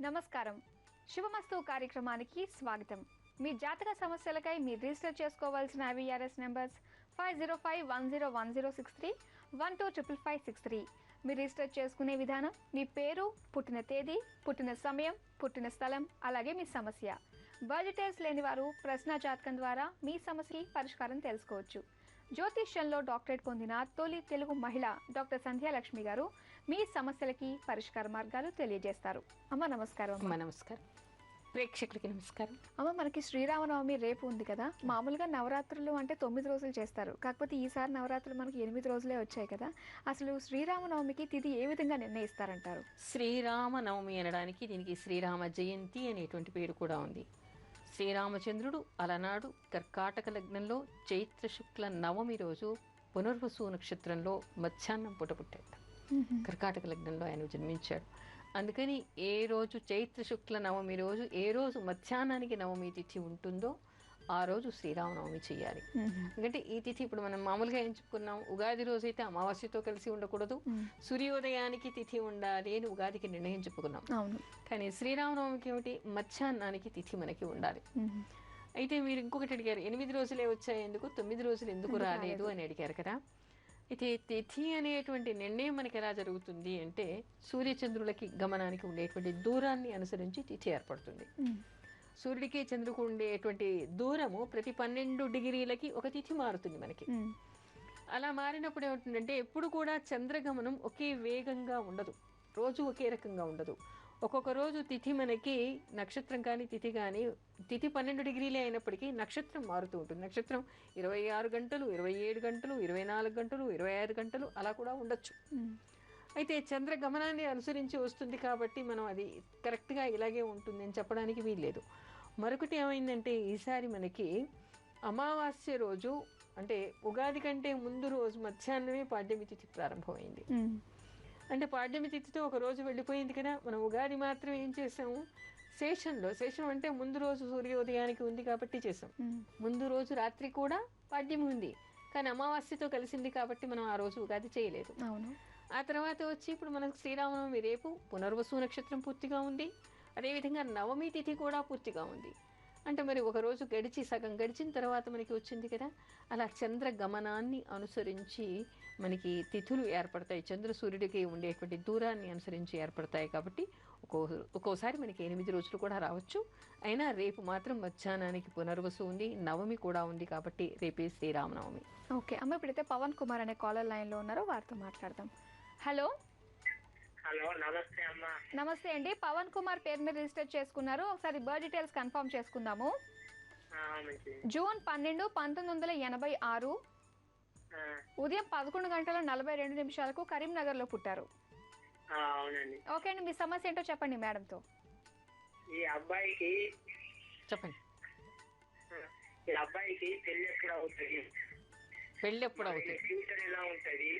నమస్కారం. శుభమస్తు కార్యక్రమానికి స్వాగతం. మీ జాతక సమస్యలకై మీరు రిజిస్టర్ చేసుకోవాల్సిన IVRS నెంబర్స్ 5051010631255563. మీరు రిజిస్టర్ చేసుకునే విధానం మీ పేరు, పుట్టిన తేదీ, పుట్టిన సమయం, పుట్టిన స్థలం, అలాగే మీ సమస్య. బడ్జెటర్స్ లేని వారు ప్రశ్న జాతకం ద్వారా మీ సమస్యకి పరిష్కారం తెలుసుకోవచ్చు. జ్యోతిష్యంలో డాక్టరేట్ పొందిన తొలి తెలుగు మహిళ డాక్టర్ సంధ్యాలక్ష్మి గారు మీ సమస్యలకి పరిష్కార మార్గాలు తెలియజేస్తారు. అమ్మ నమస్కారం. అమ్మ నమస్కారం. ప్రేక్షకులకి నమస్కారం. అమ్మ, మనకి శ్రీరామనవమి రేపు ఉంది కదా. మామూలుగా నవరాత్రులు అంటే 9 రోజులు చేస్తారు. కాకపోతే ఈసారి నవరాత్రులు మనకి 8 రోజులే వచ్చాయి కదా. అసలు శ్రీరామనవమికి తిథి ఏ విధంగా నిర్ణయిస్తారంటారు? శ్రీరామనవమి అనడానికి దీనికి శ్రీరామ జయంతి అనేటువంటి పేరు కూడా ఉంది. శ్రీరామచంద్రుడు అలనాడు కర్కాటక లగ్నంలో చైత్ర శుక్ల నవమి రోజు పునర్వసు నక్షత్రంలో మధ్యాహ్నం పూట పుట్టాడు. కర్కాటక లగ్నంలో ఆయన జన్మించాడు. అందుకని ఏ రోజు చైత్ర శుక్ల నవమి రోజు, ఏ రోజు మధ్యాహ్నానికి నవమి తిథి ఉంటుందో ఆ రోజు శ్రీరామనవమి చేయాలి. ఎందుకంటే ఈ తిథి ఇప్పుడు మనం మామూలుగా ఏం చెప్పుకున్నాం, ఉగాది రోజు అయితే అమావాస్యతో కలిసి ఉండకూడదు, సూర్యోదయానికి తిథి ఉండాలి అని ఉగాదికి నిర్ణయం చెప్పుకున్నాం. కానీ శ్రీరామనవమికి ఏమిటి, మధ్యాహ్నానికి తిథి మనకి ఉండాలి. అయితే మీరు ఇంకొకటి అడిగారు, 8 రోజులే వచ్చాయి ఎందుకు, 9 రోజులు ఎందుకు రాలేదు అని అడిగారు కదా. అయితే తిథి అనేటువంటి నిర్ణయం మనకి ఎలా జరుగుతుంది అంటే, సూర్యచంద్రులకి గమనానికి ఉండేటువంటి దూరాన్ని అనుసరించి తిథి ఏర్పడుతుంది. సూర్యుడికి చంద్రుడికి ఉండేటువంటి దూరము ప్రతి 12 డిగ్రీలకి ఒక తిథి మారుతుంది మనకి. అలా మారినప్పుడు ఏమవుతుందంటే, ఎప్పుడు కూడా చంద్రగమనం ఒకే వేగంగా ఉండదు, రోజు ఒకే రకంగా ఉండదు. ఒక్కొక్క రోజు తిథి మనకి నక్షత్రం కానీ తిథి కానీ, తిథి 12 డిగ్రీలే అయినప్పటికీ నక్షత్రం మారుతూ ఉంటుంది. నక్షత్రం 26 గంటలు, 27 గంటలు, 24 గంటలు, 25 గంటలు అలా కూడా ఉండొచ్చు. అయితే చంద్రగమనాన్ని అనుసరించి వస్తుంది కాబట్టి మనం అది కరెక్ట్గా ఇలాగే ఉంటుంది అని చెప్పడానికి వీల్లేదు. మరొకటి ఏమైందంటే, ఈసారి మనకి అమావాస్య రోజు అంటే ఉగాది కంటే ముందు రోజు మధ్యాహ్నమే పాడ్యమి తిథి ప్రారంభమైంది. అంటే పాడ్యమి తిథితో ఒక రోజు వెళ్ళిపోయింది కదా. మనం ఉగాది మాత్రం ఏం చేసాము, శేషం అంటే ముందు రోజు సూర్యోదయానికి ఉంది కాబట్టి చేసాం. ముందు రోజు రాత్రి కూడా పాడ్యమి ఉంది, కానీ అమావాస్యతో కలిసింది కాబట్టి మనం ఆ రోజు ఉగాది చేయలేదు. ఆ తర్వాత వచ్చి ఇప్పుడు మనకు శ్రీరామనవమి రేపు, పునర్వసు నక్షత్రం పూర్తిగా ఉంది, అదేవిధంగా నవమి తిథి కూడా పూర్తిగా ఉంది. అంటే మరి ఒక రోజు గడిచి సగం గడిచిన తర్వాత మనకి వచ్చింది కదా. అలా చంద్ర గమనాన్ని అనుసరించి మనకి తిథులు ఏర్పడతాయి, చంద్ర సూర్యుడికి ఉండేటువంటి దూరాన్ని అనుసరించి ఏర్పడతాయి. కాబట్టి ఒక్కోసారి మనకి 8 రోజులు కూడా రావచ్చు. అయినా రేపు మాత్రం మధ్యాహ్నానికి పునర్వసు ఉంది, నవమి కూడా ఉంది కాబట్టి రేపే శ్రీరామనవమి. ఓకే అమ్మ, ఇప్పుడైతే పవన్ కుమార్ అనే కాలర్ లైన్లో ఉన్నారో వారితో మాట్లాడదాం. హలో. హలో, నమస్తే అమ్మా. నమస్తే అండి. పవన్ కుమార్ పేరు మీద రిజిస్టర్ చేసుకున్నారు. ఒకసారి బర్త్ డీటెయిల్స్ కన్ఫర్మ్ చేసుకుందాము. జూన్ 12, 1986 ఉదయం 11 గంటల 42 నిమిషాలకు కరీంనగర్ లో పుట్టారు. అవునండి. ఓకే అండి, మీ సమస్య ఏంటో చెప్పండి మేడంతో. ఈ అబ్బాయికి చెప్పండి. ఈ అబ్బాయికి పెళ్లి ఎప్పుడు అవుతుంది, ఫ్యూచర్ ఎలా ఉంటది,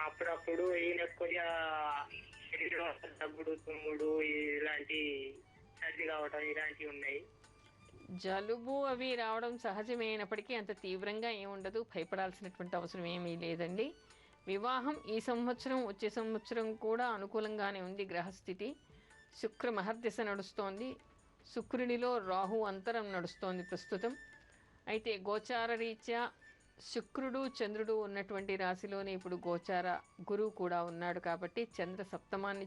అప్పుడప్పుడు ఈయన కొద్దిగా దగ్గుడు, తుమ్ముడు, ఇలాంటి సర్ది కావటం ఇలాంటివి ఉన్నాయి. జలుబు అవి రావడం సహజమైనప్పటికీ అంత తీవ్రంగా ఏముండదు, భయపడాల్సినటువంటి అవసరం ఏమీ లేదండి. వివాహం ఈ సంవత్సరం, వచ్చే సంవత్సరం కూడా అనుకూలంగానే ఉంది. గ్రహస్థితి శుక్ర మహర్దశ నడుస్తోంది, శుక్రునిలో రాహు అంతరం నడుస్తోంది ప్రస్తుతం. అయితే గోచార రీత్యా శుక్రుడు చంద్రుడు ఉన్నటువంటి రాశిలోనే ఇప్పుడు గోచార గురువు కూడా ఉన్నాడు కాబట్టి చంద్ర సప్తమాన్ని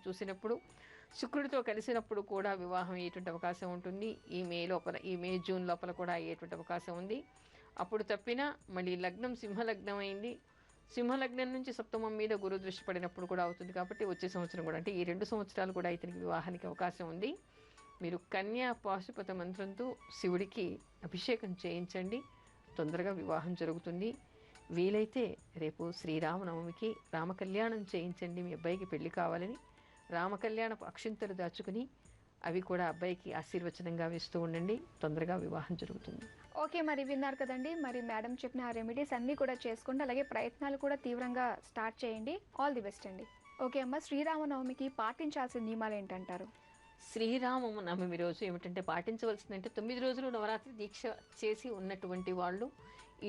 చూసినప్పుడు శుక్రుడితో కలిసినప్పుడు కూడా వివాహం అయ్యేటువంటి అవకాశం ఉంటుంది. ఈ మే జూన్ లోపల కూడా అయ్యేటువంటి అవకాశం ఉంది. అప్పుడు తప్పినా మళ్ళీ లగ్నం సింహలగ్నం అయింది, సింహలగ్నం నుంచి సప్తమం మీద గురు దృష్టి పడినప్పుడు కూడా అవుతుంది. కాబట్టి వచ్చే సంవత్సరం కూడా, అంటే ఈ 2 సంవత్సరాలు కూడా ఇతనికి వివాహానికి అవకాశం ఉంది. మీరు కన్యా పాశుపత మంత్రంతో శివుడికి అభిషేకం చేయించండి, తొందరగా వివాహం జరుగుతుంది. వీలైతే రేపు శ్రీరామనవమికి రామకళ్యాణం చేయించండి. మీ అబ్బాయికి పెళ్లి కావాలని రామకళ్యాణపు అక్షింతలు దాచుకుని అవి కూడా అబ్బాయికి ఆశీర్వచనంగా వేస్తూ ఉండండి, తొందరగా వివాహం జరుగుతుంది. ఓకే, మరి విన్నారు కదండి. మరి మేడం చెప్పిన ఆ రెమెడీస్ అన్నీ కూడా చేసుకోండి, అలాగే ప్రయత్నాలు కూడా తీవ్రంగా స్టార్ట్ చేయండి. ఆల్ ది బెస్ట్ అండి. ఓకే అమ్మ, శ్రీరామనవమికి పాటించాల్సిన నియమాలు ఏంటంటారు? శ్రీరామనవమి రోజు ఏమిటంటే పాటించవలసిందంటే, 9 రోజులు నవరాత్రి దీక్ష చేసి ఉన్నటువంటి వాళ్ళు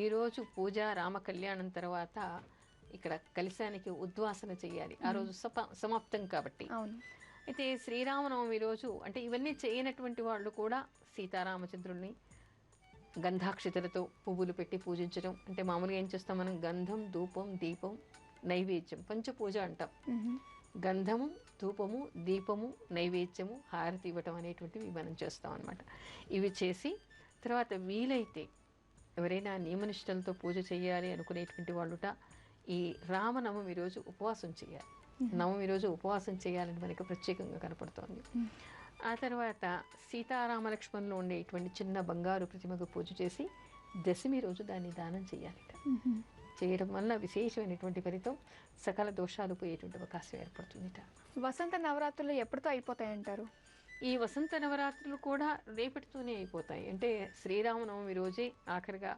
ఈరోజు పూజ రామ కళ్యాణం తర్వాత ఇక్కడ కలశానికి ఉద్వాసన చేయాలి. ఆ రోజు సమాప్తం కాబట్టి అయితే శ్రీరామనవమి రోజు అంటే ఇవన్నీ చేయనటువంటి వాళ్ళు కూడా సీతారామచంద్రుల్ని గంధాక్షతలతో పువ్వులు పెట్టి పూజించడం. అంటే మామూలుగా ఏం చేస్తాం మనం, గంధం, ధూపం, దీపం, నైవేద్యం, పంచపూజ అంటాం. గంధము, ధూపము, దీపము, నైవేద్యము, హారతి ఇవ్వటం అనేటువంటివి మనం చేస్తాం అన్నమాట. ఇవి చేసి తర్వాత వీలైతే ఎవరైనా నియమనిష్టలతో పూజ చేయాలి అనుకునేటువంటి వాళ్ళుట ఈ రామనవమి రోజు ఉపవాసం చేయాలి. నవమి రోజు ఉపవాసం చేయాలని మనకి ప్రత్యేకంగా కనపడుతోంది. ఆ తర్వాత సీతారామలక్ష్మణులు ఉండేటువంటి చిన్న బంగారు ప్రతిమకు పూజ చేసి దశమి రోజు దాన్ని దానం చేయాలిట. చేయడం వల్ల విశేషమైనటువంటి ఫలితం, సకల దోషాలు పోయేటువంటి అవకాశం ఏర్పడుతుందిట. వసంత నవరాత్రులు ఎప్పటితో అయిపోతాయంటారు? ఈ వసంత నవరాత్రులు కూడా రేపటితోనే అయిపోతాయి. అంటే శ్రీరామనవమి రోజే ఆఖరిగా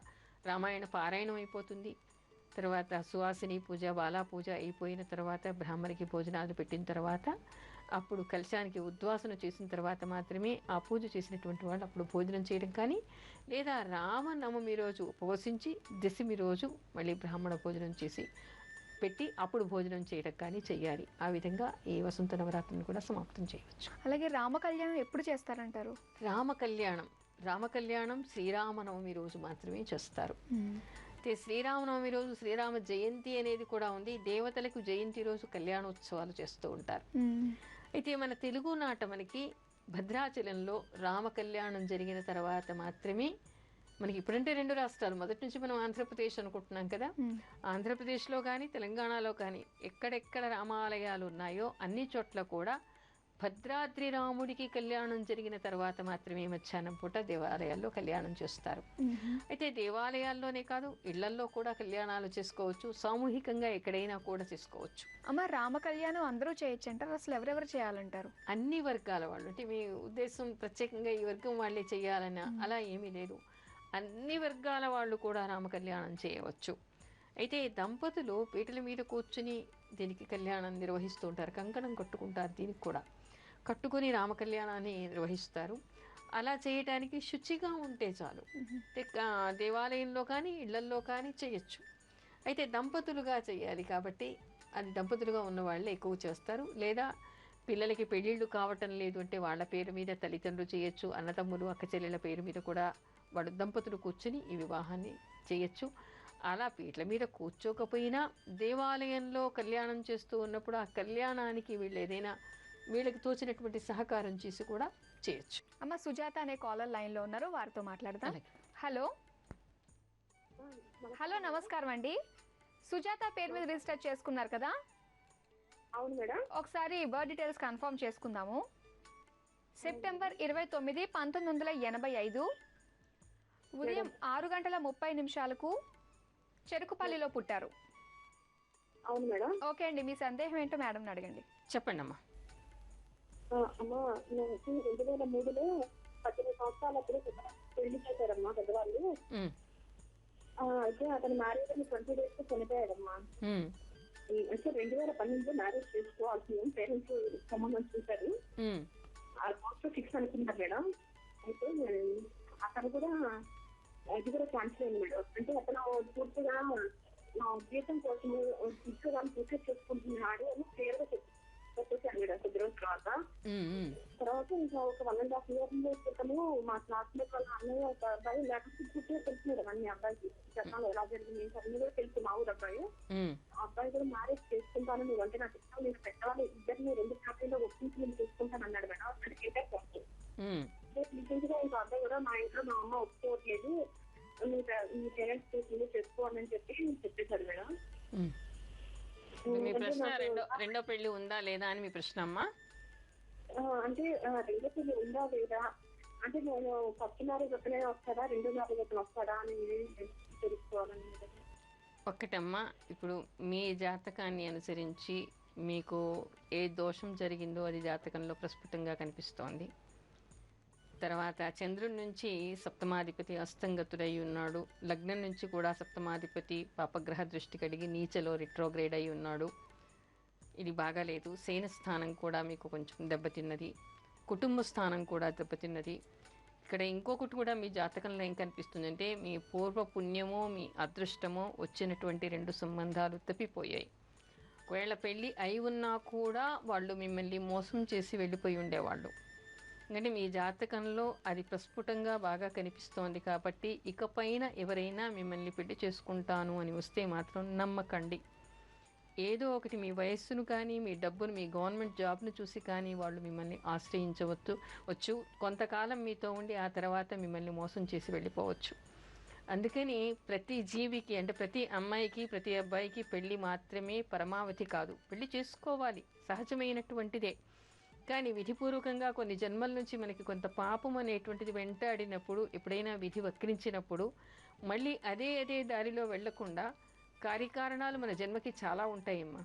రామాయణ పారాయణం అయిపోతుంది. తర్వాత సువాసిని పూజ, బాలా పూజ అయిపోయిన తర్వాత బ్రాహ్మణికి భోజనాలు పెట్టిన తర్వాత అప్పుడు కలశానికి ఉద్వాసన చేసిన తర్వాత మాత్రమే ఆ పూజ చేసినటువంటి వాళ్ళు అప్పుడు భోజనం చేయడం కానీ, లేదా రామనవమి రోజు ఉపవసించి దశమి రోజు మళ్ళీ బ్రాహ్మణ భోజనం చేసి పెట్టి అప్పుడు భోజనం చేయడం కానీ చెయ్యాలి. ఆ విధంగా ఈ వసంత నవరాత్రిని కూడా సమాప్తం చేయవచ్చు. అలాగే రామ కళ్యాణం ఎప్పుడు చేస్తారంటారు? రామకళ్యాణం శ్రీరామనవమి రోజు మాత్రమే చేస్తారు. అయితే శ్రీరామనవమి రోజు శ్రీరామ జయంతి అనేది కూడా ఉంది. దేవతలకు జయంతి రోజు కళ్యాణోత్సవాలు చేస్తూ ఉంటారు. అయితే మన తెలుగునాట మనకి భద్రాచలంలో రామ కళ్యాణం జరిగిన తర్వాత మాత్రమే మనకి, ఇప్పుడంటే 2 రాష్ట్రాలు, మొదటి నుంచి మనం ఆంధ్రప్రదేశ్ అనుకుంటున్నాం కదా, ఆంధ్రప్రదేశ్లో కానీ తెలంగాణలో కానీ ఎక్కడెక్కడ రామాలయాలు ఉన్నాయో అన్ని చోట్ల కూడా భద్రాద్రి రాముడికి కళ్యాణం జరిగిన తర్వాత మాత్రమే మధ్యాహ్నం పూట దేవాలయాల్లో కళ్యాణం చేస్తారు. అయితే దేవాలయాల్లోనే కాదు, ఇళ్లల్లో కూడా కళ్యాణాలు చేసుకోవచ్చు. సామూహికంగా ఎక్కడైనా కూడా చేసుకోవచ్చు. అమ్మ, రామ కళ్యాణం అందరూ చేయొచ్చు అంటారు, అసలు ఎవరెవరు చేయాలంటారు? అన్ని వర్గాల వాళ్ళు. అంటే మీ ఉద్దేశం ప్రత్యేకంగా ఈ వర్గం వాళ్ళే చేయాలన్నా అలా ఏమీ లేదు. అన్ని వర్గాల వాళ్ళు కూడా రామ కళ్యాణం చేయవచ్చు. అయితే దంపతులు పీటల మీద కూర్చుని దీనికి కళ్యాణం నిర్వహిస్తూ ఉంటారు. కంకణం కట్టుకుంటారు, దీనికి కూడా కట్టుకుని రామ కళ్యాణాన్ని నిర్వహిస్తారు. అలా చేయటానికి శుచిగా ఉంటే చాలు. దేవాలయంలో కానీ ఇళ్లల్లో కానీ చేయొచ్చు. అయితే దంపతులుగా చేయాలి కాబట్టి అది దంపతులుగా ఉన్న వాళ్ళే ఎక్కువ చేస్తారు. లేదా పిల్లలకి పెళ్ళిళ్ళు కావటం లేదు అంటే వాళ్ళ పేరు మీద తల్లిదండ్రులు చేయొచ్చు. అన్నదమ్ములు, అక్క చెల్లెళ్ళ పేరు మీద కూడా వాడు దంపతులు కూర్చుని ఈ వివాహాన్ని చేయొచ్చు. అలా పీటల మీద కూర్చోకపోయినా దేవాలయంలో కళ్యాణం చేస్తూ ఉన్నప్పుడు ఆ కళ్యాణానికి వీళ్ళు ఏదైనా వీళ్ళకి తోచినటువంటి సహకారం చేసి కూడా చేయొచ్చు. అమ్మ, సుజాత అనే కాలర్ లైన్లో ఉన్నారు, వారితో మాట్లాడదాం. హలో హలో, నమస్కారం అండి. సుజాత పేరు మీద రిజిస్టర్ చేసుకున్నారు కదా? అవును మేడం. ఒకసారి బర్త్ డీటెయిల్స్ కన్ఫర్మ్ చేసుకుందాము. సెప్టెంబర్ 29, 1985 ఉదయం 6:30 చెరుకుపల్లిలో పుట్టారు. అవును మేడం. ఓకే అండి, మీ సందేహం ఏంటో మేడం అడగండి. చెప్పండి అమ్మా. అమ్మా, నాకు 2003లో 18 సంవత్సరాలప్పుడు పెళ్లి చేశారమ్మా పెద్దవాళ్ళు. అయితే అతను మ్యారేజ్ అని 20 days చనిపోయాడమ్మా. అంటే 2012లో మ్యారేజ్ చేసుకోవాల్సింది పేరెంట్స్ సంబంధం చూశారు. ఆల్మోస్ట్ 6 అనుకున్నారు మేడం. అయితే అతను కూడా అది కూడా క్యాన్సిల్ అయింది మేడం. అంటే అతను పూర్తిగా నా జీతం కోసం తీసుకురాని సూసైడ్ చేసుకుంటున్నాడు అని క్లియర్ గా చెప్పేసాను మేడం. కొద్ది రోజుల తర్వాత ఇంకా ఒక 1.5 years క్రితము మా క్లాస్మేట్ వాళ్ళ అన్నయ్య ఒక అబ్బాయి లేకపోతే పూర్తిగా తెలుసు మేడం అన్ని అబ్బాయికి జనాలు ఎలా జరిగింది అన్ని కూడా తెలుసు. మా ఊరు అబ్బాయి, ఆ అబ్బాయి కూడా మ్యారేజ్ చేసుకుంటాను, నువ్వు అంటే నాకు ఇష్టం, నేను పెట్టాలి, ఇద్దరిని 2 ఫ్యామిలీలో ఒప్పించి నేను చేసుకుంటాను అన్నాడు మేడం. అక్కడికి రీసెంట్గా ఇంకా అబ్బాయి కూడా మా ఇంట్లో మా అమ్మ ఒప్పుకోవట్లేదు, మీ పేరెంట్స్ చేసుకోవాలని చెప్పి చెప్పేశారు మేడం. మీ ప్రశ్న రెండో పెళ్లి ఉందా లేదా అని మీ ప్రశ్న అమ్మా? అంటే రెండో పెళ్లి ఉందా లేదా అంటే నేను ఫస్ట్ మ్యారేజ్ ఒకనే వస్తాడా, రెండో మ్యారేజ్ ఒకనే వస్తాడా అని తెలుసుకోవాలని. ఒక్కటమ్మా, ఇప్పుడు మీ జాతకాన్ని అనుసరించి మీకు ఏ దోషం జరిగిందో అది జాతకంలో ప్రస్ఫుటంగా కనిపిస్తోంది. తర్వాత చంద్రుడి నుంచి సప్తమాధిపతి అస్తంగతుడై ఉన్నాడు. లగ్నం నుంచి కూడా సప్తమాధిపతి పాపగ్రహ దృష్టి కలిగి నీచలో రిట్రోగ్రేడ్ అయి ఉన్నాడు. ఇది బాగాలేదు. శయన స్థానం కూడా మీకు కొంచెం దెబ్బతిన్నది. కుటుంబ స్థానం కూడా దెబ్బతిన్నది. ఇక్కడ ఇంకొకటి కూడా మీ జాతకంలో ఏం కనిపిస్తుంది అంటే మీ పూర్వ పుణ్యమో మీ అదృష్టమో వచ్చినటువంటి 2 సంబంధాలు తప్పిపోయాయి. ఒకవేళ పెళ్ళి అయి ఉన్నా కూడా వాళ్ళు మిమ్మల్ని మోసం చేసి వెళ్ళిపోయి ఉండేవాళ్ళు. ఎందుకంటే మీ జాతకంలో అది ప్రస్ఫుటంగా బాగా కనిపిస్తోంది కాబట్టి ఇకపైన ఎవరైనా మిమ్మల్ని పెళ్లి చేసుకుంటాను అని వస్తే మాత్రం నమ్మకండి. ఏదో ఒకటి మీ వయస్సును కానీ మీ డబ్బును మీ గవర్నమెంట్ జాబ్ను చూసి కానీ వాళ్ళు మిమ్మల్ని ఆశ్రయించవచ్చు. కొంతకాలం మీతో ఉండి ఆ తర్వాత మిమ్మల్ని మోసం చేసి వెళ్ళిపోవచ్చు. అందుకని ప్రతి జీవికి అంటే ప్రతి అమ్మాయికి ప్రతి అబ్బాయికి పెళ్ళి మాత్రమే పరమావధి కాదు. పెళ్లి చేసుకోవాలి, సహజమైనటువంటిదే. కానీ విధిపూర్వకంగా కొన్ని జన్మల నుంచి మనకి కొంత పాపం అనేటువంటిది వెంటాడినప్పుడు, ఎప్పుడైనా విధి వక్రించినప్పుడు మళ్ళీ అదే దారిలో వెళ్లకుండా కార్యకారణాలు మన జన్మకి చాలా ఉంటాయమ్మా.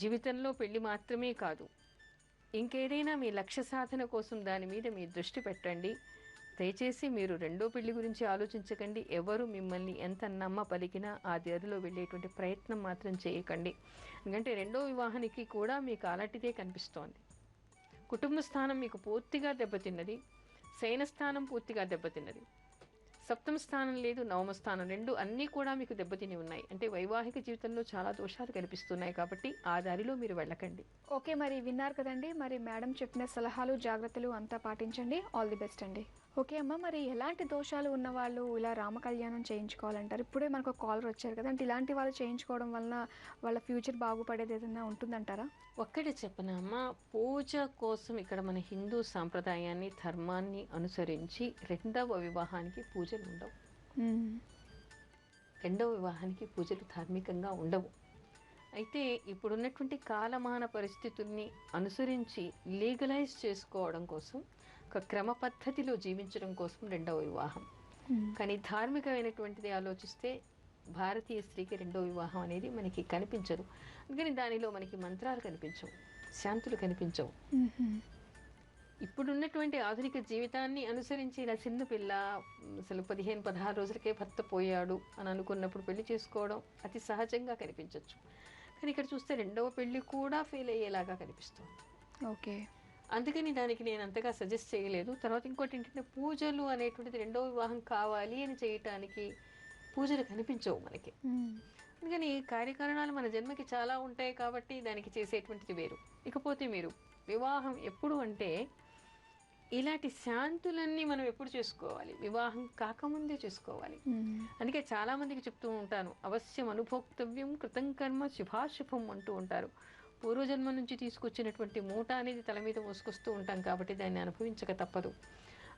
జీవితంలో పెళ్లి మాత్రమే కాదు, ఇంకేదైనా మీ లక్ష్య సాధన కోసం దాని మీద మీ దృష్టి పెట్టండి. దయచేసి మీరు రెండో పెళ్లి గురించి ఆలోచించకండి. ఎవరు మిమ్మల్ని ఎంత నమ్మ పలికినా ఆ దారిలో వెళ్ళేటువంటి ప్రయత్నం మాత్రం చేయకండి. ఎందుకంటే రెండో వివాహానికి కూడా మీకు అలాంటిదే కనిపిస్తోంది. కుటుంబ స్థానం మీకు పూర్తిగా దెబ్బతిన్నది, శయన స్థానం పూర్తిగా దెబ్బతిన్నది, సప్తమ స్థానం లేదు, నవమ స్థానం రెండు అన్నీ కూడా మీకు దెబ్బతిని ఉన్నాయి. అంటే వైవాహిక జీవితంలో చాలా దోషాలు కనిపిస్తున్నాయి కాబట్టి ఆ దారిలో మీరు వెళ్ళకండి. ఓకే, మరి విన్నారు కదండి. మరి మేడం చెప్పిన సలహాలు జాగ్రత్తలు అంతా పాటించండి. ఆల్ ది బెస్ట్ అండి. ఓకే అమ్మ, మరి ఎలాంటి దోషాలు ఉన్నవాళ్ళు ఇలా రామ కళ్యాణం చేయించుకోవాలంటారు? ఇప్పుడే మనకు ఒక కాలర్ వచ్చారు కదా, అంటే ఇలాంటి వాళ్ళు చేయించుకోవడం వలన వాళ్ళ ఫ్యూచర్ బాగుపడేది ఏదైనా ఉంటుందంటారా? ఒక్కటే చెప్పనా అమ్మ, పూజ కోసం ఇక్కడ మన హిందూ సాంప్రదాయాన్ని ధర్మాన్ని అనుసరించి రెండవ వివాహానికి పూజలు ఉండవు. రెండవ వివాహానికి పూజలు ధార్మికంగా ఉండవు. అయితే ఇప్పుడున్నటువంటి కాలమాన పరిస్థితుల్ని అనుసరించి లీగలైజ్ చేసుకోవడం కోసం, ఒక క్రమ పద్ధతిలో జీవించడం కోసం రెండవ వివాహం. కానీ ధార్మికమైనటువంటిది ఆలోచిస్తే భారతీయ స్త్రీకి రెండో వివాహం అనేది మనకి కనిపించదు. అందుకని దానిలో మనకి మంత్రాలు కనిపించవు, శాంతులు కనిపించవు. ఇప్పుడున్నటువంటి ఆధునిక జీవితాన్ని అనుసరించి ఇలా చిన్న పిల్ల అసలు 15-16 రోజులకే భర్త పోయాడు అని అనుకున్నప్పుడు పెళ్లి చేసుకోవడం అతి సహజంగా కనిపించవచ్చు. కానీ ఇక్కడ చూస్తే రెండవ పెళ్లి కూడా ఫెయిల్ అయ్యేలాగా కనిపిస్తుంది. ఓకే, అందుకని దానికి నేను అంతగా సజెస్ట్ చేయలేదు. తర్వాత ఇంకోటి ఏంటంటే పూజలు అనేటువంటిది రెండో వివాహం కావాలి అని చేయటానికి పూజలు కనిపించవు మనకి. అందుకని కార్యకారణాలు మన జన్మకి చాలా ఉంటాయి కాబట్టి దానికి చేసేటువంటిది వేరు. ఇకపోతే మీరు వివాహం ఎప్పుడు అంటే ఇలాంటి శాంతులన్నీ మనం ఎప్పుడు చేసుకోవాలి? వివాహం కాకముందే చేసుకోవాలి. అందుకే చాలామందికి చెప్తూ ఉంటాను, అవశ్యం అనుభోక్తవ్యం కృతం కర్మ శుభాశుభం అంటూ ఉంటారు. పూర్వజన్మ నుంచి తీసుకొచ్చినటువంటి మూట అనేది తల మీద మోసుకొస్తూ ఉంటాం కాబట్టి దాన్ని అనుభవించక తప్పదు.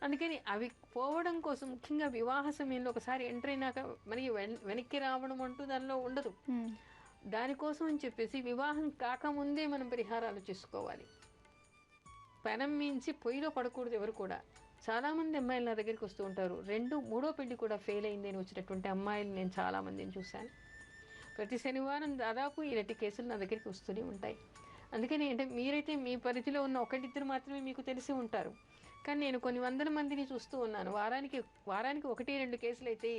అందుకని అవి పోవడం కోసం ముఖ్యంగా వివాహ సమయంలో ఒకసారి ఎంటర్ అయినాక మనకి వెనక్కి రావడం అంటూ దానిలో ఉండదు. దానికోసం అని చెప్పేసి వివాహం కాకముందే మనం పరిహారాలు చేసుకోవాలి. పెనం మించి పొయ్యిలో పడకూడదు ఎవరు కూడా. చాలామంది అమ్మాయిలు నా దగ్గరికి వస్తూ ఉంటారు, 2-3 పెళ్లి కూడా ఫెయిల్ అయింది అని వచ్చినటువంటి అమ్మాయిలు నేను చాలామందిని చూశాను. ప్రతి శనివారం దాదాపు ఇలాంటి కేసులు నా దగ్గరికి వస్తూనే ఉంటాయి. అందుకని అంటే మీరైతే మీ పరిధిలో ఉన్న ఒకటిద్దరు మాత్రమే మీకు తెలిసి ఉంటారు. కానీ నేను కొన్ని వందల మందిని చూస్తూ ఉన్నాను. వారానికి 1-2 కేసులు అయితే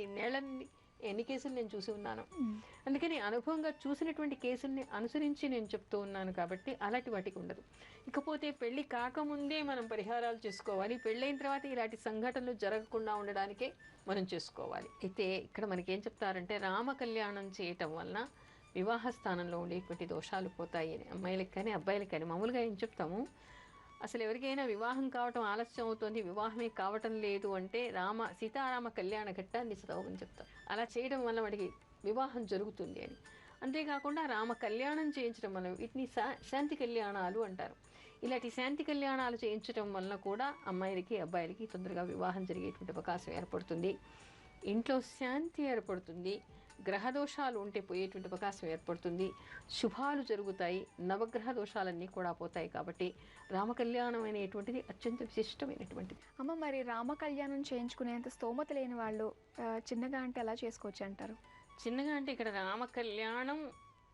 ఎన్ని కేసులు నేను చూసి ఉన్నాను. అందుకని అనుభవంగా చూసినటువంటి కేసుల్ని అనుసరించి నేను చెప్తూ ఉన్నాను కాబట్టి అలాంటి వాటికి ఉండదు. ఇకపోతే పెళ్లి కాకముందే మనం పరిహారాలు చేసుకోవాలి. పెళ్ళైన తర్వాత ఇలాంటి సంఘటనలు జరగకుండా ఉండడానికే మనం చేసుకోవాలి. అయితే ఇక్కడ మనకేం చెప్తారంటే రామ కళ్యాణం చేయటం వలన వివాహ స్థానంలో ఉండేటువంటి దోషాలు పోతాయి అని. అమ్మాయిలకు కానీ అబ్బాయిలకు కానీ మామూలుగా ఏం చెప్తాము, అసలు ఎవరికైనా వివాహం కావటం ఆలస్యం అవుతుంది, వివాహమే కావటం లేదు అంటే సీతారామ కళ్యాణ ఘట్టాన్ని చదవమని చెప్తాం. అలా చేయడం వల్ల వాడికి వివాహం జరుగుతుంది అని. అంతేకాకుండా రామ కళ్యాణం చేయించడం వల్ల వీటిని శాంతి కళ్యాణాలు అంటారు. ఇలాంటి శాంతి కళ్యాణాలు చేయించడం వలన కూడా అమ్మాయిలకి అబ్బాయిలకి తొందరగా వివాహం జరిగేటువంటి అవకాశం ఏర్పడుతుంది. ఇంట్లో శాంతి ఏర్పడుతుంది. గ్రహదోషాలు ఉంటే పోయేటువంటి అవకాశం ఏర్పడుతుంది. శుభాలు జరుగుతాయి. నవగ్రహ దోషాలన్నీ కూడా పోతాయి. కాబట్టి రామ కళ్యాణం అనేటువంటిది అత్యంత విశిష్టమైనటువంటిది. అమ్మ, మరి రామ కళ్యాణం చేయించుకునేంత స్తోమత లేని వాళ్ళు చిన్నగా అంటే ఎలా చేసుకోవచ్చు అంటారు? చిన్నగా అంటే ఇక్కడ రామ కళ్యాణం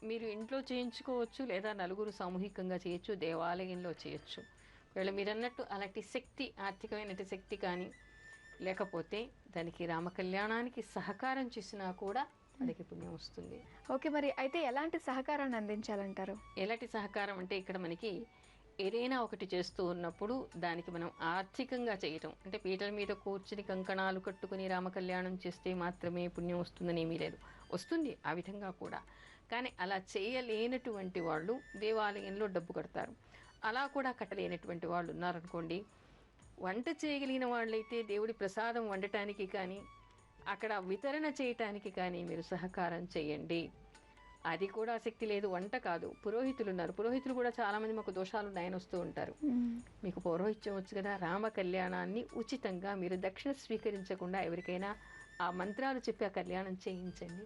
మీరు ఇంట్లో చేయించుకోవచ్చు, లేదా నలుగురు సామూహికంగా చేయొచ్చు, దేవాలయంలో చేయొచ్చు. ఒకవేళ మీరు అన్నట్టు అలాంటి శక్తి, ఆర్థికమైన శక్తి కానీ లేకపోతే దానికి రామ కళ్యాణానికి సహకారం చేసినా కూడా వాడికి పుణ్యం వస్తుంది. ఓకే, మరి అయితే ఎలాంటి సహకారాన్ని అందించాలంటారు? ఎలాంటి సహకారం అంటే ఇక్కడ మనకి ఏదైనా ఒకటి చేస్తూ ఉన్నప్పుడు దానికి మనం ఆర్థికంగా చేయటం అంటే పీటల మీద కూర్చుని కంకణాలు కట్టుకుని రామ కళ్యాణం చేస్తే మాత్రమే పుణ్యం వస్తుందని ఏమీ లేదు. వస్తుంది ఆ విధంగా కూడా. కానీ అలా చేయలేనటువంటి వాళ్ళు దేవాలయంలో డబ్బు కడతారు. అలా కూడా కట్టలేనటువంటి వాళ్ళు ఉన్నారనుకోండి, వంట చేయగలిగిన వాళ్ళైతే దేవుడి ప్రసాదం వండటానికి కానీ అక్కడ వితరణ చేయటానికి కానీ మీరు సహకారం చేయండి. అది కూడా శక్తి లేదు, వంట కాదు, పురోహితులు ఉన్నారు. పురోహితులు కూడా చాలామంది మాకు దోషాలు ఉన్నాయని వస్తూ ఉంటారు. మీకు పౌరోహిత్యం వచ్చు కదా, రామ కళ్యాణాన్ని ఉచితంగా మీరు దక్షిణ స్వీకరించకుండా ఎవరికైనా ఆ మంత్రాలు చెప్పి ఆ కళ్యాణం చేయించండి.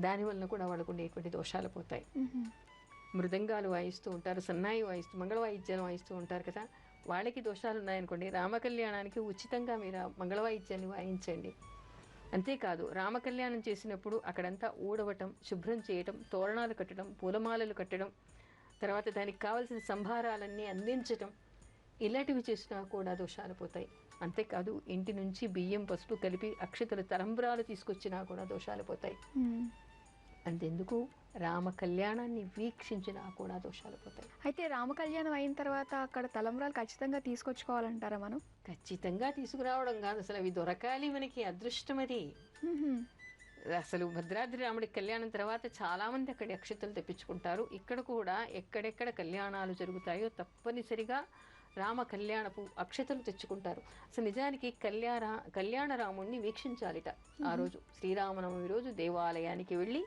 దానివల్ల కూడా వాళ్ళకు ఉండేటువంటి దోషాలు పోతాయి. మృదంగాలు వాయిస్తూ ఉంటారు, సన్నాయి వాయిస్తూ, మంగళ వాయిద్యాలు వాయిస్తూ ఉంటారు కదా, వాళ్ళకి దోషాలు ఉన్నాయనుకోండి, రామ కళ్యాణానికి ఉచితంగా మీరు మంగళ వాయిద్యాన్ని వాయించండి. అంతేకాదు రామకళ్యాణం చేసినప్పుడు అక్కడంతా ఊడవటం, శుభ్రం చేయటం, తోరణాలు కట్టడం, పూలమాలలు కట్టడం, తర్వాత దానికి కావలసిన సంభారాలన్నీ అందించటం, ఇలాంటివి చేసినా కూడా దోషాలు పోతాయి. అంతేకాదు ఇంటి నుంచి బియ్యం పసుపు కలిపి అక్షతలు తలంబ్రాలు తీసుకొచ్చినా కూడా దోషాలు పోతాయి. అంతెందుకు రామ కళ్యాణాన్ని వీక్షించినా కూడా దోషాలు పోతాయి. అయితే రామ కళ్యాణం అయిన తర్వాత అక్కడ తలంబ్రాలు ఖచ్చితంగా తీసుకొచ్చుకోవాలంటారా మనం? ఖచ్చితంగా తీసుకురావడం కాదు, అసలు అవి దొరకాలి, మనకి అదృష్టం అది. అసలు భద్రాద్రి రాముడి కళ్యాణం తర్వాత చాలామంది అక్కడి అక్షతలు తెప్పించుకుంటారు. ఇక్కడ కూడా ఎక్కడెక్కడ కళ్యాణాలు జరుగుతాయో తప్పనిసరిగా రామ కళ్యాణపు అక్షతలు తెచ్చుకుంటారు. అసలు నిజానికి కళ్యాణ రాముడిని వీక్షించాలిట. ఆ రోజు శ్రీరామనవమి రోజు దేవాలయానికి వెళ్ళి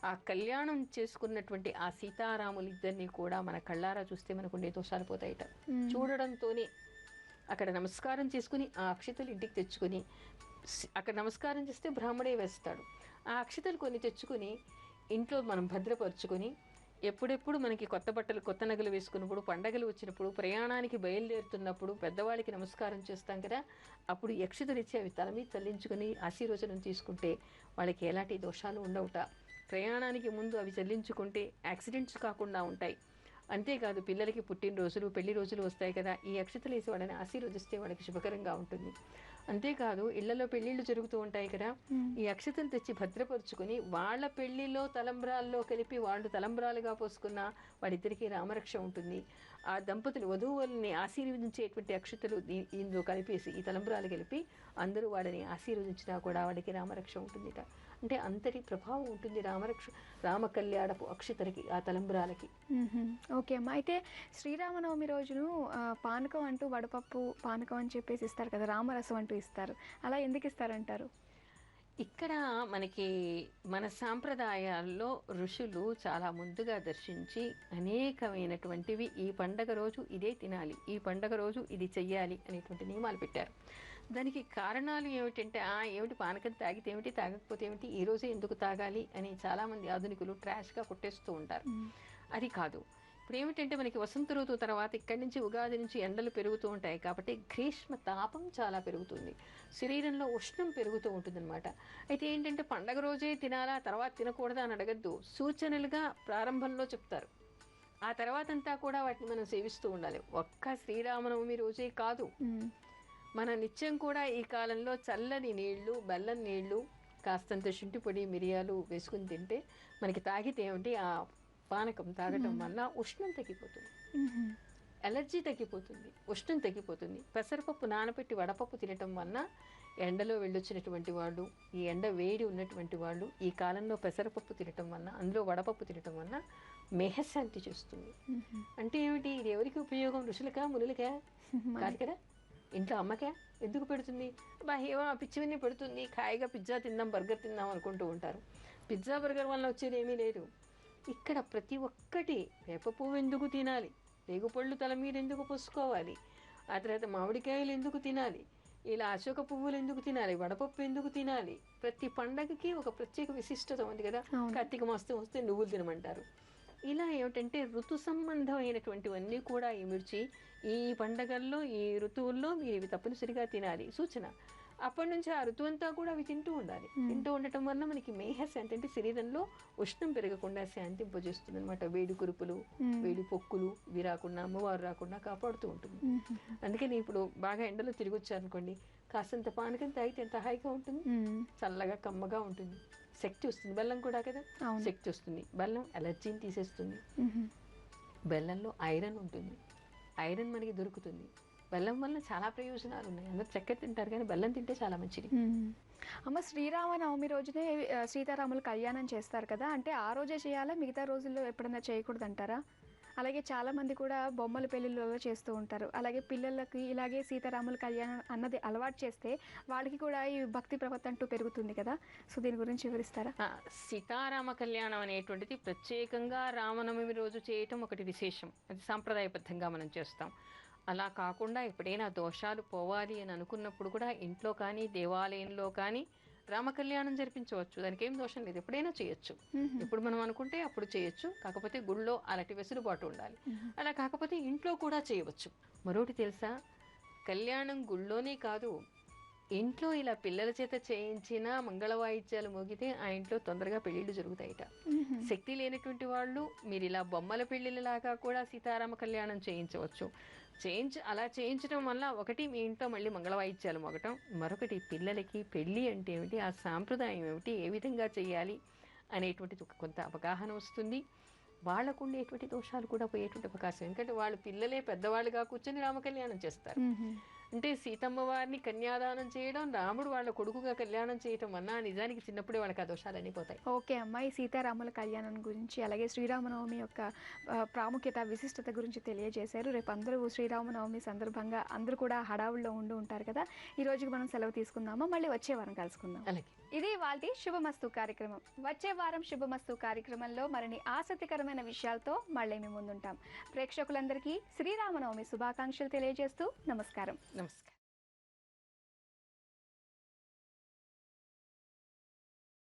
ఆ కళ్యాణం చేసుకున్నటువంటి ఆ సీతారాములిద్దరినీ కూడా మన కళ్ళారా చూస్తే మనకు ఉండే దోషాలు పోతాయిట. చూడడంతోనే అక్కడ నమస్కారం చేసుకుని ఆ అక్షతలు ఇంటికి తెచ్చుకొని, అక్కడ నమస్కారం చేస్తే బ్రాహ్మడే వేస్తాడు. ఆ అక్షతలు కొన్ని తెచ్చుకొని ఇంట్లో మనం భద్రపరుచుకొని, ఎప్పుడెప్పుడు మనకి కొత్త బట్టలు కొత్త నగలు వేసుకున్నప్పుడు, పండగలు వచ్చినప్పుడు, ప్రయాణానికి బయలుదేరుతున్నప్పుడు పెద్దవాళ్ళకి నమస్కారం చేస్తాం కదా, అప్పుడు అక్షతలు ఇచ్చి అవి తల మీద తల్లించుకొని ఆశీర్వచనం తీసుకుంటే వాళ్ళకి ఎలాంటి దోషాలు ఉండవుట. ప్రయాణానికి ముందు అవి చెల్లించుకుంటే యాక్సిడెంట్స్ కాకుండా ఉంటాయి. అంతేకాదు పిల్లలకి పుట్టినరోజులు పెళ్లి రోజులు వస్తాయి కదా, ఈ అక్షతలు వేసి వాళ్ళని ఆశీర్వదిస్తే వాళ్ళకి శుభకరంగా ఉంటుంది. అంతేకాదు ఇళ్లలో పెళ్లిళ్ళు జరుగుతూ ఉంటాయి కదా, ఈ అక్షతలు తెచ్చి భద్రపరుచుకొని వాళ్ళ పెళ్లిలో తలంబ్రాల్లో కలిపి వాళ్ళు తలంబ్రాలుగా పోసుకున్న వాళ్ళిద్దరికీ రామరక్ష ఉంటుంది. ఆ దంపతులు వధువుల్ని ఆశీర్వదించేటువంటి అక్షతలు ఇందులో కలిపేసి ఈ తలంబ్రాలు కలిపి అందరూ వాళ్ళని ఆశీర్వదించినా కూడా వాడికి రామరక్ష ఉంటుందిట. అంటే అంతటి ప్రభావం ఉంటుంది రామ కళ్యాణపు అక్షతలకి, ఆ తలంబ్రాలకి. ఓకే అమ్మ. అయితే శ్రీరామనవమి రోజును పానకం అంటూ వడపప్పు పానకం అని చెప్పేసి ఇస్తారు కదా, రామరసం అంటూ ఇస్తారు. అలా ఎందుకు ఇస్తారంటారు? ఇక్కడ మనకి మన సాంప్రదాయాల్లో ఋషులు చాలా ముందుగా దర్శించి అనేకమైనటువంటివి ఈ పండగ రోజు ఇదే తినాలి, ఈ పండగ రోజు ఇది చెయ్యాలి అనేటువంటి నియమాలు పెట్టారు. దానికి కారణాలు ఏమిటంటే, ఏమిటి పానకం తాగితే ఏమిటి, తాగకపోతే ఏమిటి, ఈ రోజే ఎందుకు తాగాలి అని చాలామంది ఆధునికులు ట్రాష్గా కొట్టేస్తూ ఉంటారు. అది కాదు. ఇప్పుడు ఏమిటంటే మనకి వసంత ఋతువు తర్వాత ఇక్కడి నుంచి ఉగాది నుంచి ఎండలు పెరుగుతూ ఉంటాయి కాబట్టి గ్రీష్మ తాపం చాలా పెరుగుతుంది, శరీరంలో ఉష్ణం పెరుగుతూ ఉంటుందన్నమాట. అయితే ఏంటంటే పండగ రోజే తినాలా తర్వాత తినకూడదా అని అడగద్దు, సూచనలుగా ప్రారంభంలో చెప్తారు. ఆ తర్వాత అంతా కూడా వాటిని మనం సేవిస్తూ ఉండాలి. ఒక్క శ్రీరామనవమి రోజే కాదు, మన నిత్యం కూడా ఈ కాలంలో చల్లని నీళ్లు, బెల్లం నీళ్లు, కాస్తంత శుంఠి పొడి మిరియాలు వేసుకుని తింటే మనకి తాగితే ఏమిటి, ఆ పానకం తాగటం వల్ల ఉష్ణం తగ్గిపోతుంది, ఎలర్జీ తగ్గిపోతుంది, ఉష్ణం తగ్గిపోతుంది. పెసరపప్పు నానబెట్టి వడపప్పు తినటం వల్ల ఎండలో వెళ్ళొచ్చినటువంటి వాళ్ళు, ఈ ఎండ వేడి ఉన్నటువంటి వాళ్ళు ఈ కాలంలో పెసరపప్పు తినటం వల్ల, అందులో వడపప్పు తినటం వల్ల మేహశాంతి చేస్తుంది. అంటే ఏమిటి, ఇది ఎవరికి ఉపయోగం, ఋషులకా మునులకా కాదు కదా, ఇంట్లో అమ్మకే ఎందుకు పెడుతుంది, ఏమో పిచ్చివన్నీ పెడుతుంది, హాయిగా పిజ్జా తిందాం బర్గర్ తిందాం అనుకుంటూ ఉంటారు. పిజ్జా బర్గర్ వల్ల వచ్చేది ఏమీ లేదు. ఇక్కడ ప్రతి ఒక్కటి, వేప పువ్వు ఎందుకు తినాలి, రేగుపళ్ళు తల మీద ఎందుకు పోసుకోవాలి, ఆ తర్వాత మామిడికాయలు ఎందుకు తినాలి, ఇలా అశోక పువ్వులు ఎందుకు తినాలి, వడపప్పు ఎందుకు తినాలి, ప్రతి పండగకి ఒక ప్రత్యేక విశిష్టత ఉంది కదా. కార్తీక మాసం వస్తే నువ్వులు తినమంటారు. ఇలా ఏమిటంటే ఋతు సంబంధమైనటువంటివన్నీ కూడా ఇమిడ్చి ఈ పండగల్లో ఈ ఋతువుల్లో మీరు ఇవి తప్పనిసరిగా తినాలి సూచన. అప్పటి నుంచి ఆ ఋతువు అంతా కూడా అవి తింటూ ఉండాలి. తింటూ ఉండటం వల్ల మనకి మేహశాంతి, అంటే శరీరంలో ఉష్ణం పెరగకుండా శాంతింపజేస్తుంది అనమాట. వేడి కురుపులు, వేడి పొక్కులు ఇవి రాకుండా, అమ్మవారు రాకుండా కాపాడుతూ ఉంటుంది. అందుకని ఇప్పుడు బాగా ఎండలో తిరిగి వచ్చారనుకోండి, కాసంత పానకం తాగితే ఎంత హాయిగా ఉంటుంది, చల్లగా కమ్మగా ఉంటుంది, శక్తి వస్తుంది. బెల్లం కూడా కదా శక్తి వస్తుంది. బెల్లం ఎలర్జీని తీసేస్తుంది. బెల్లంలో ఐరన్ ఉంటుంది, ఐరన్ మనకి దొరుకుతుంది. బెల్లం వల్ల చాలా ప్రయోజనాలు ఉన్నాయి. అందరూ చక్కెర తింటారు కానీ బెల్లం తింటే చాలా మంచిది. అమ్మ, శ్రీరామనవమి రోజునే సీతారాముల కళ్యాణం చేస్తారు కదా, అంటే ఆ రోజే చేయాలా, మిగతా రోజుల్లో ఎప్పుడైనా చేయకూడదు అంటారా? అలాగే చాలామంది కూడా బొమ్మల పెళ్ళిళ్ళలో చేస్తూ ఉంటారు. అలాగే పిల్లలకి ఇలాగే సీతారాముల కళ్యాణం అన్నది అలవాటు చేస్తే వాళ్ళకి కూడా ఈ భక్తి ప్రపత్తి అంటూ పెరుగుతుంది కదా, సో దీని గురించి వివరిస్తారా? సీతారామ కళ్యాణం అనేటువంటిది ప్రత్యేకంగా రామనవమి రోజు చేయటం ఒకటి విశేషం. అది సాంప్రదాయబద్ధంగా మనం చేస్తాం. అలా కాకుండా ఎప్పుడైనా దోషాలు పోవాలి అని అనుకున్నప్పుడు కూడా ఇంట్లో కానీ దేవాలయంలో కానీ రామ కళ్యాణం జరిపించవచ్చు. దానికి ఏం దోషం లేదు, ఎప్పుడైనా చేయొచ్చు. ఎప్పుడు మనం అనుకుంటే అప్పుడు చేయొచ్చు. కాకపోతే గుళ్ళో అలాంటి వెసులుబాటు ఉండాలి. అలా కాకపోతే ఇంట్లో కూడా చేయవచ్చు. మరొకటి తెలుసా, కళ్యాణం గుళ్ళోనే కాదు, ఇంట్లో ఇలా పిల్లల చేత చేయించిన మంగళ వాయిద్యాలు మోగితే ఆ ఇంట్లో తొందరగా పెళ్ళిళ్ళు జరుగుతాయిట. శక్తి లేనటువంటి వాళ్ళు మీరు ఇలా బొమ్మల పెళ్ళిళ్ళలాగా కూడా సీతారామ కళ్యాణం చేయించవచ్చు. అలా చేయించడం వల్ల ఒకటి మీ ఇంట్లో మళ్ళీ మంగళ వాయిద్యాలు మోగటం, మరొకటి పిల్లలకి పెళ్ళి అంటే ఏమిటి, ఆ సాంప్రదాయం ఏమిటి, ఏ విధంగా చేయాలి అనేటువంటిది కొంత అవగాహన వస్తుంది. వాళ్ళకు ఉండేటువంటి దోషాలు కూడా పోయేటువంటి అవకాశం. ఎందుకంటే వాళ్ళు పిల్లలే పెద్దవాళ్ళుగా కూర్చొని రామ కళ్యాణం చేస్తారు. అంటే సీతమ్మ వారిని కన్యాదానం చేయడం, రాముడు వాళ్ళ కొడుకుగా కళ్యాణం చేయటం అన్నా నిజానికి చిన్నప్పుడే వాళ్ళకి ఆ దోషాలన్నీ పోతాయి. ఓకే అమ్మాయి, సీతారాముల కళ్యాణం గురించి అలాగే శ్రీరామనవమి యొక్క ప్రాముఖ్యత, విశిష్టత గురించి తెలియజేశారు. రేపు అందరూ శ్రీరామనవమి సందర్భంగా అందరూ కూడా హడావుల్లో ఉంటారు కదా, ఈ రోజుకి మనం సెలవు తీసుకుందామా, మళ్ళీ వచ్చే వారం కలుసుకుందాం. అలాగే. ఇది వాళ్ళ శుభమస్తు కార్యక్రమం. వచ్చే వారం శుభమస్తు కార్యక్రమంలో మరిన్ని ఆసక్తికరమైన విషయాలతో మళ్ళీ మేము ముందుంటాం. ప్రేక్షకులందరికీ శ్రీరామనవమి శుభాకాంక్షలు తెలియజేస్తూ నమస్కారం. నమస్కారం.